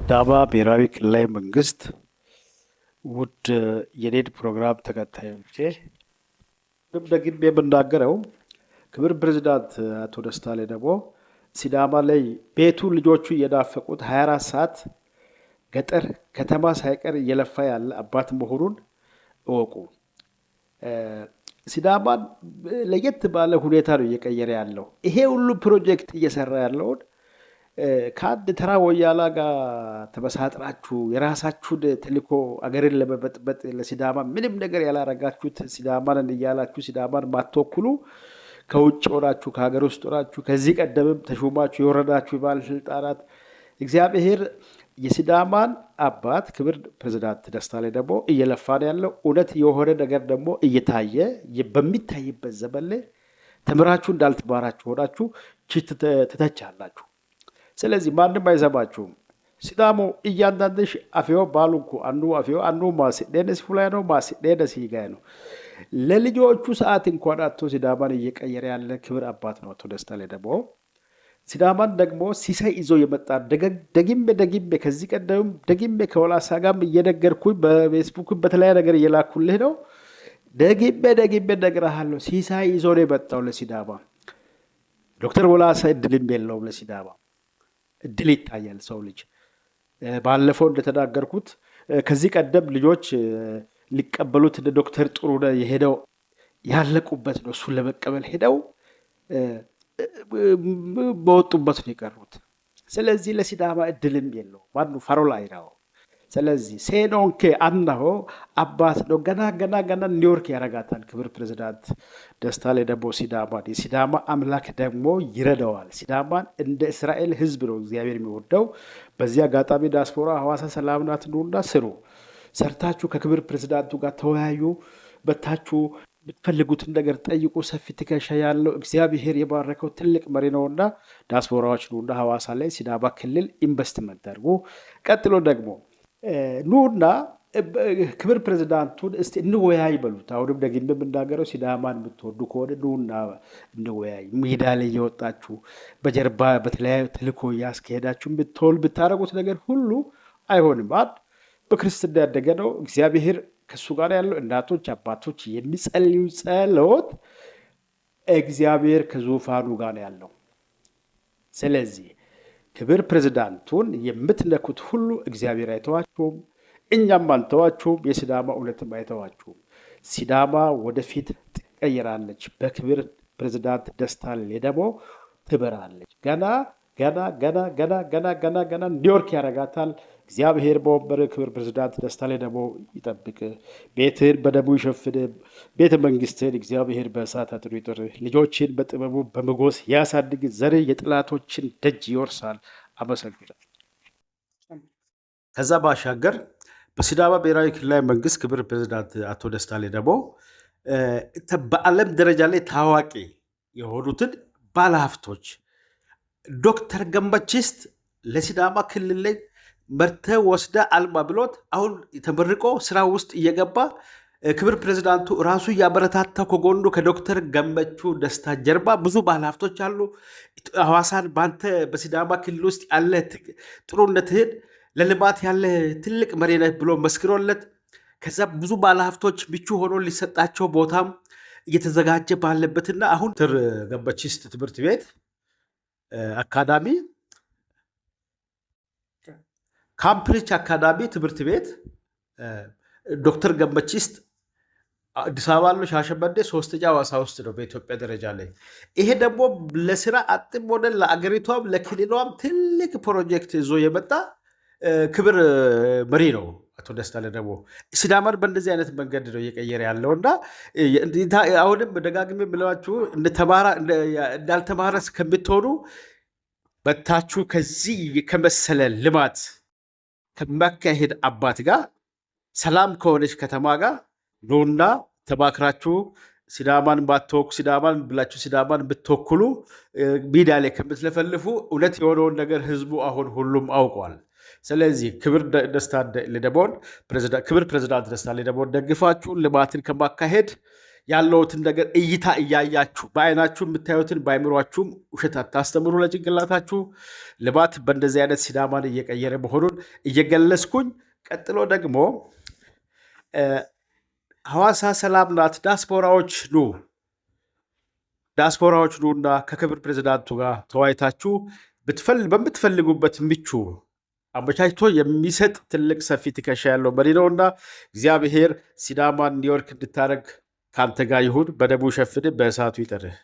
የሲዳማ ብሔራዊ ክልላዊ መንግስት ውድ የኔድ ፕሮግራም ተከታዮቼ ደግሜ የምናገረው ክብር ፕሬዝዳንት አቶ ደስታ ሌዳሞ ሲዳማ ላይ ቤቱ ልጆቹ እየናፈቁት 24 ሰዓት ገጠር ከተማ ሳይቀር እየለፋ ያለ አባት መሆኑን እወቁ። ሲዳማን ለየት ባለ ሁኔታ ነው እየቀየረ ያለው። ይሄ ሁሉ ፕሮጀክት እየሰራ ያለውን ከአንድ ተራ ወያላ ጋር ተመሳጥራችሁ የራሳችሁን ተልዕኮ አገርን ለመበጥበጥ ለሲዳማ ምንም ነገር ያላረጋችሁት ሲዳማን እያላችሁ ሲዳማን ማትወክሉ ከውጭ ሆናችሁ ከሀገር ውስጥ ሆናችሁ ከዚህ ቀደምም ተሾማችሁ የወረዳችሁ ባለስልጣናት እግዚአብሔር የሲዳማን አባት ክብር ፕሬዝዳንት ደስታ ሌዳሞ እየለፋ ነው ያለው። እውነት የሆነ ነገር ደግሞ እየታየ በሚታይበት ዘመን ላይ ተምራችሁ እንዳልተማራችሁ ሆናችሁ ትተቻላችሁ። ስለዚህ ማንም አይሰማችሁም። ሲዳሞ እያንዳንድሽ አፌዮ ባሉኩ አንዱ አፌዮ አንዱ ማስደነስ ፍላይ ነው ማስደነስ ይጋይ ነው። ለልጆቹ ሰዓት እንኳን አቶ ሲዳማን እየቀየረ ያለ ክብር አባት ነው አቶ ደስታ ሌዳሞ። ሲዳማን ደግሞ ሲሳይ ይዞ የመጣ ደግሜ ከዚህ ቀደም ደግሜ ከወላሳ ጋርም እየነገርኩኝ በፌስቡክ በተለያየ ነገር እየላኩልህ ነው። ደግሜ ነግሬሃለሁ። ሲሳይ ይዞ ነው የመጣው ለሲዳማ። ዶክተር ወላሳ እድልም የለውም ለሲዳማ። እድል ይታያል ሰው ልጅ። ባለፈው እንደተናገርኩት ከዚህ ቀደም ልጆች ሊቀበሉት እንደ ዶክተር ጥሩነህ የሄደው ያለቁበት ነው። እሱን ለመቀበል ሄደው በወጡበት ነው የቀሩት። ስለዚህ ለሲዳማ እድልም የለው ማኑ ፈሮላ አይራው። ስለዚህ ሴኖንኬ አናሆ አባት ነው ገና ኒውዮርክ ያረጋታል ክብር ፕሬዝዳንት ደስታ ሌዳሞ ሲዳማን። የሲዳማ አምላክ ደግሞ ይረዳዋል። ሲዳማን እንደ እስራኤል ህዝብ ነው እግዚአብሔር የሚወደው። በዚህ አጋጣሚ ዲያስፖራ ሐዋሳ ሰላም ናት ነውና ስሩ። ሰርታችሁ ከክብር ፕሬዝዳንቱ ጋር ተወያዩ። በታችሁ የምትፈልጉትን ነገር ጠይቁ። ሰፊ ትከሻ ያለው እግዚአብሔር የባረከው ትልቅ መሪ ነውና ዲያስፖራዎች ነውና ሐዋሳ ላይ ሲዳማ ክልል ኢንቨስትመንት አድርጉ። ቀጥሎ ደግሞ ኑና ክብር ፕሬዝዳንቱን እስቲ እንወያይ በሉት። አሁንም ደግሜ የምናገረው ሲዳማን የምትወዱ ከሆነ ኑና እንወያይ። ሜዳ ላይ እየወጣችሁ በጀርባ በተለያዩ ተልዕኮ እያስካሄዳችሁ ብታረጉት ነገር ሁሉ አይሆንም። በክርስትና ያደገ ነው። እግዚአብሔር ከእሱ ጋር ያለው እናቶች አባቶች የሚጸልዩ ጸሎት እግዚአብሔር ከዙፋኑ ጋር ያለው። ስለዚህ ክብር ፕሬዝዳንቱን የምትነኩት ሁሉ እግዚአብሔር አይተዋችሁም፣ እኛም አንተዋችሁም፣ የሲዳማ እውነትም አይተዋችሁም። ሲዳማ ወደፊት ትቀየራለች። በክብር ፕሬዝዳንት ደስታ ሌዳሞ ትበራለች። ገና ኒውዮርክ ያረጋታል። እግዚአብሔር በወንበር ክብር ፕሬዝዳንት ደስታ ሌዳሞ ይጠብቅ። ቤትህን በደሙ ይሸፍን። ቤተ መንግስትህን እግዚአብሔር በእሳት አጥሩ ይጥር። ልጆችን በጥበቡ በመጎስ ያሳድግ። ዘር የጠላቶችን ደጅ ይወርሳል። አመሰግናለሁ። ከዛ ባሻገር በሲዳማ ብሔራዊ ክልላዊ መንግስት ክብር ፕሬዝዳንት አቶ ደስታ ሌዳሞ በዓለም ደረጃ ላይ ታዋቂ የሆኑትን ባለሀብቶች ዶክተር ገመቺስት ለሲዳማ ክልል ላይ መርተ ወስዳ አልማ ብሎት አሁን ተመርቆ ስራ ውስጥ እየገባ ክብር ፕሬዝዳንቱ ራሱ እያበረታታው ከጎኑ ከዶክተር ገመቹ ደስታ ጀርባ ብዙ ባለሀብቶች አሉ። ሐዋሳን በአንተ በሲዳማ ክልል ውስጥ ያለ ጥሩነትህን ለልማት ያለ ትልቅ መሪ ነህ ብሎ መስክሮለት ከዛ ብዙ ባለሀብቶች ምቹ ሆኖ ሊሰጣቸው ቦታም እየተዘጋጀ ባለበትና አሁን ዶክተር ገመቺስት ትምህርት ቤት አካዳሚ ካምፕሪች አካዳሚ ትምህርት ቤት ዶክተር ገመቺስት አዲስ አበባ ነው ሻሸመኔ ሶስተኛ ሐዋሳ ውስጥ ነው በኢትዮጵያ ደረጃ ላይ። ይሄ ደግሞ ለስራ አጥም ሆነ ለአገሪቷም ለክልሏም ትልቅ ፕሮጀክት ይዞ የመጣ ክብር መሪ ነው አቶ ደስታ ሌዳሞ። ሲዳማን በእንደዚህ አይነት መንገድ ነው እየቀየረ ያለውና አሁንም ደጋግሜ የምለዋችሁ እንዳልተማረ ከምትሆኑ በታችሁ ከዚህ ከመሰለ ልማት ከሚያካሄድ አባት ጋር ሰላም ከሆነች ከተማ ጋር ኑና ተማክራችሁ ሲዳማን ባትወኩ ሲዳማን ብላችሁ ሲዳማን ብትወክሉ ሚዲያ ላይ ከምትለፈልፉ እውነት የሆነውን ነገር ህዝቡ አሁን ሁሉም አውቋል። ስለዚህ ክብር ፕሬዝዳንት ደስታ ሌዳሞን ደግፋችሁ ልማትን ከማካሄድ ያለውትን ነገር እይታ እያያችሁ በአይናችሁ የምታዩትን በአይምሯችሁም ውሸት አታስተምሩ ለጭንቅላታችሁ። ልማት በእንደዚህ አይነት ሲዳማን እየቀየረ መሆኑን እየገለጽኩኝ፣ ቀጥሎ ደግሞ ሐዋሳ ሰላም ናት፣ ዳስፖራዎች ኑና ከክብር ፕሬዚዳንቱ ጋር ተወያይታችሁ በምትፈልጉበት ምቹ አመቻችቶ የሚሰጥ ትልቅ ሰፊ ትከሻ ያለው መሪ ነውና እግዚአብሔር ሲዳማን ኒውዮርክ እንድታደርግ ከአንተ ጋር ይሁን። በደሙ ሸፍን፣ በእሳቱ ይጠርህ።